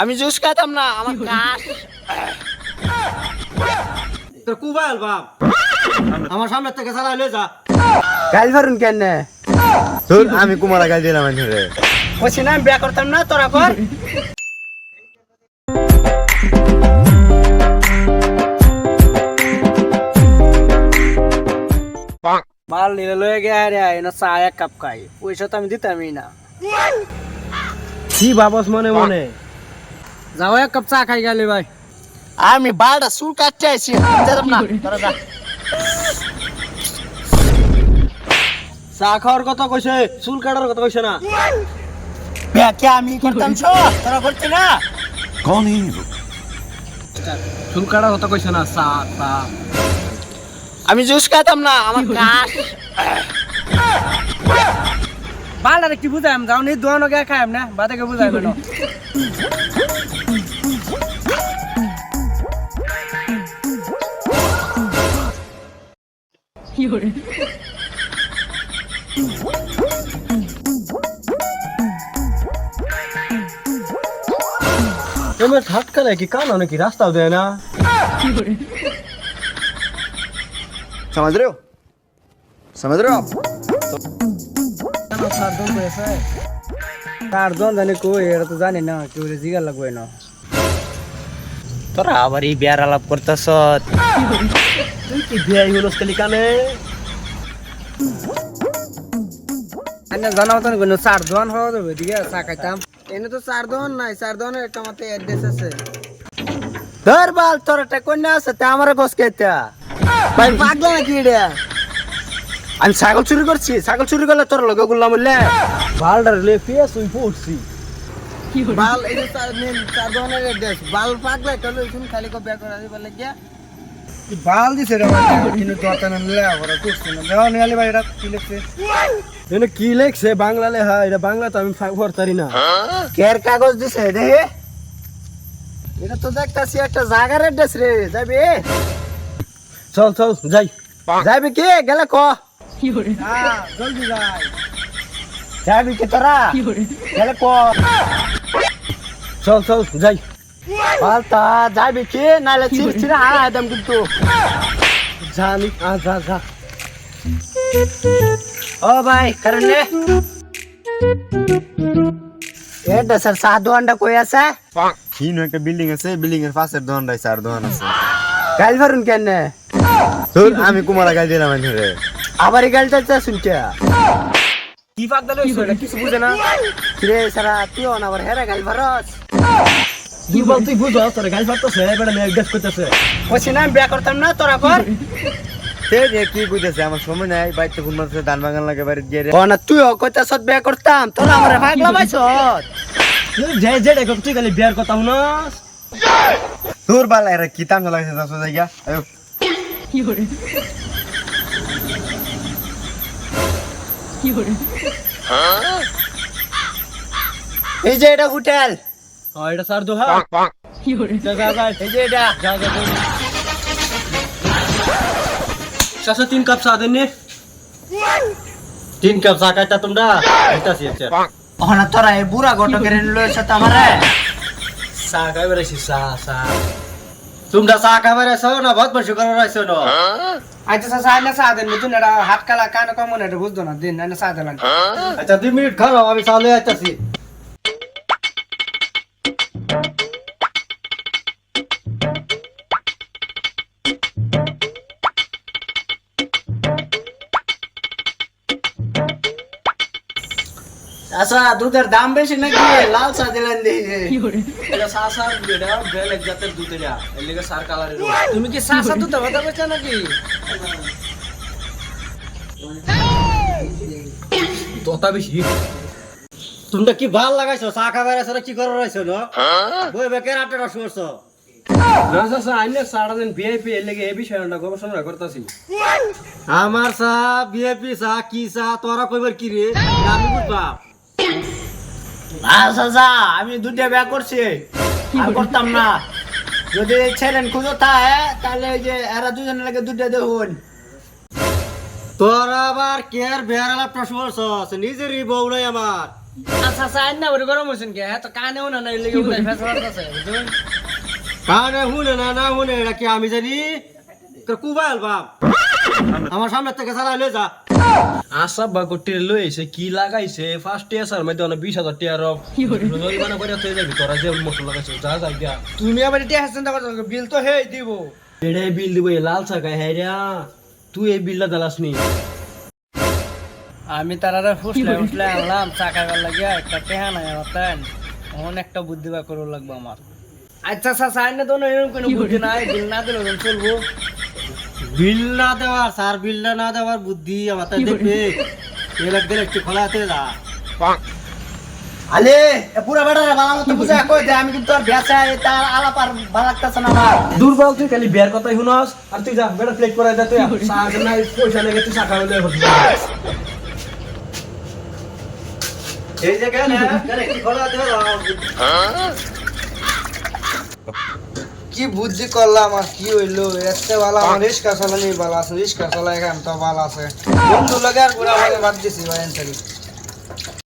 আমি জুস খাইতাম না, আমার কাশ। তোর কুবাইল বাপ আমার সামনে থেকে চালাই লয়ে যা। গাইল ফারুন কেন তোর আমি কুমারা গাল দিলাম রে। বলছি না আমি বিয়া করতাম না, তোরা কর। মাল নিলে লয়ে গে রে, না চা এক কাপ খাই, পয়সা তো আমি দিতামই না। কি বাবস মনে মনে যাও এক কাপ চা খাই গেলি ভাই। আমি বারোটা চুল কাটতে আইছি, যেতাম না, তোরা যা। চা খাওয়ার কথা কইছে, চুল কাটার কথা কইছে না। বিয়া কে আমি করতাম, তোরা করছি না। চুল কাটার কথা কইছে না। চা চা আমি জুস খাইতাম না, আমার কাশ। বালার কি বুঝাইম, যাও নি দোয়ানো গে খাইম না, বাদে কে বুঝাইব না। তোমার ধাক্কা দেয় কি কান নাকি রাস্তাও দেয় না। समझ रहे हो समझ रहे हो आप? তার জন জানি কই, এটা তো জানি না, কেউ জিগার লাগবে না। তোরা আবার এই বিয়ার আলাপ করতেছ। তুই কি বিয়াই হলস খালি কানে। জানাও তো কোনো চার দোয়ান হওয়া যাবে, দিকে চা খাইতাম। এনে তো চার দোয়ান নাই, চার দোয়ানের একটা মতে অ্যাড্রেস আছে। ধর বাল, তোর একটা কন্যা আছে, তা আমার গোস খাইতা ভাই, পাগলা নাকি এটা? আমি ছাগল চুরি করছি, ছাগল চুরি করলে তোর লগে গুল্লা বললে বালডার লে পেয়ে তুই পড়ছি। বাল এই যে চার দোয়ানের অ্যাড্রেস। বাল পাগলা চলো শুন, খালি কো বিয়া করা বলে গিয়া বাল দিছে রে মানে, কিন্তু তো আতান লে ওরা করছে না। দেওয়া নিয়ালি ভাই, এটা কি লিখছে? এনে কি লিখছে বাংলা লেখা, এটা বাংলা তো আমি পড়তারি না। কের কাগজ দিছে দেখে। এটা তো দেখতাছি একটা জায়গার অ্যাড্রেস রে, যাবি? চল চল যাই। যাবি কি গেলে ক। জলদি যাই। যাবি কি তোরা গেলে ক। চল চল যাই। পাল্টা যাবি কি, নাইলে চিরচিরে হারাই দাম কিন্তু। জানি যা যা। ও ভাই কারণ অ্যাড্রেসের সাধু আন্ডা কই আছে? হিনো একটা বিল্ডিং আছে, বিল্ডিং এর পাশের দোকানটাই চার দোকান আছে। গাইল ফারুন কেন তোর আমি কুমারা গাল দিলাম রে। আবার এই গাইলটা শুনছে কি পাগলা লইছ, এটা কিছু বুঝে না। রে সারা তুই আবার হেরা গাইল ফারস। কি বল তুই বুঝো, তোর গাল ফাটতেছে, বেটা মেয়ে গেস করতেছে। বলছি না আমি বিয়া করতাম না, তোরা কর। সে যে কি বুঝতেছে, আমার সময় নাই, বাড়িতে ফোন মারছে, ধান বাগান লাগে বাড়িতে গিয়ে রে। ও না তুইও কইতাছ বিয়া করতাম, তোরা আমার পাগলা পাইছ। যে যে দেখো তুই খালি বিয়ার কথা শুনস। তোর বালা এরা কি তামসা লাগছে যাচ্ছ জায়গা। এই যে এটা হোটেল, এটা স্যার দোহা। যা যা যা, এই যে এটা যা যা। চাচা 3 কাপ চা দেন। 3 কাপ চা খাইতা তোমরা। আইতাছি আচ্ছা। ওখানে তোরা এই বুড়া ঘটকের লইছ তো আমারে। চা খাইবার আইছি, চা চা। তোমরা চা খাইবার আইছো না বহুত বসে করার আইছো না? আচ্ছা চাচা আইনা চা দেন, বুঝুন এটা হাত কালা কান কমন, এটা বুঝতো না, দিন আইনা চা দেন। আচ্ছা 2 মিনিট খাও, আমি চা লই আইতাছি। আচ্ছা দুধের দাম বেশি নাকি, লাল চা দিলেন দিয়ে। এটা চা চা এটা বেল এক জাতের দুধ, এটা এর লিগে সার কালারের। তুমি কি চা চা দুধ কথা বলছো নাকি? তোতা বেশি। তোমরা কি ভাল লাগাইছো, চা খাবার আছে কি করার আইছো না? বই বেকের আটটা শুরছো না চাচা, আইনে চাটা দিন ভিআইপি এর লেগে এই বিষয়টা গবেষণা করতেছি। আমার চা ভিআইপি চা কি চা তোরা কইবার কি রে, আমি বুঝবা। চাচা আমি দুধে বিয়া করছি, আর করতাম না। যদি ছেলেন খুঁজো থাকে তাহলে ওই যে এরা দুজনের লাগে দুধে দেখুন। তোরা আবার কেয়ার বেহারালা প্রশ্ন করছস, নিজেরই বউ নাই আমার। আচ্ছা আচ্ছা আইন না বড় গরম হইছেন কে হ্যাঁ তো কানেও না নাই লেগে উড়াই ফেসলা আছে বুঝুন কানে হুনে না না হুনে এটা কি আমি জানি তোর কুবাইল বাপ আমার সামনে থেকে চালাই লয়ে যা আশা বা কোটির লইছে কি লাগাইছে ফার্স্ট ইয়ার মধ্যে অনেক 20,000 টাকা রব জরিমানা করে তুই যাবি তোরা যে মশলা লাগাইছ যা যা গিয়া তুমি আবার এটা হাসছেন তো করছো বিল তো হেই দিব এড়ে বিল দিব এই লাল চাকা হ্যাঁ তুই এই বিলটা দালাস নি আমি তারারে ফুসলে আনলাম চাকাইবার লাগিয়া একটা টেহা নাই আমার অনেক একটা বুদ্ধি বা করো লাগবে আমার আচ্ছা আচ্ছা সাইনে তো এরকম কোনো বুদ্ধি নাই বিল না দিলে চলবো বিল না দেওয়ার স্যার বিল না দেওয়ার বুদ্ধি আমার তাই দেখবে এলাক দিলে একটু খোলাতে যা আলে পুরা বেটারে বালা মতো বুঝা কই দে আমি কিন্তু আর বেচা এটা আলাপ আর ভালো লাগতাছে না আমার দুর্বল তুই খালি বিয়ার কথাই শুনস আর তুই যা বেটা প্লেট করাই দে তুই সাগ নাই পয়সা লাগে তুই চাকা লইলে হচ্ছে এই যে কেন একটু খোলাতে যা কি বুদ্ধি করলাম আর কি হইলো এত ভালো আমার রিস্কা চালানি ভালো আছে রিস্কা চালাই এখন তো ভালো আছে বন্ধু লাগে আর পুরা ভাগে বাদ দিছি ভাই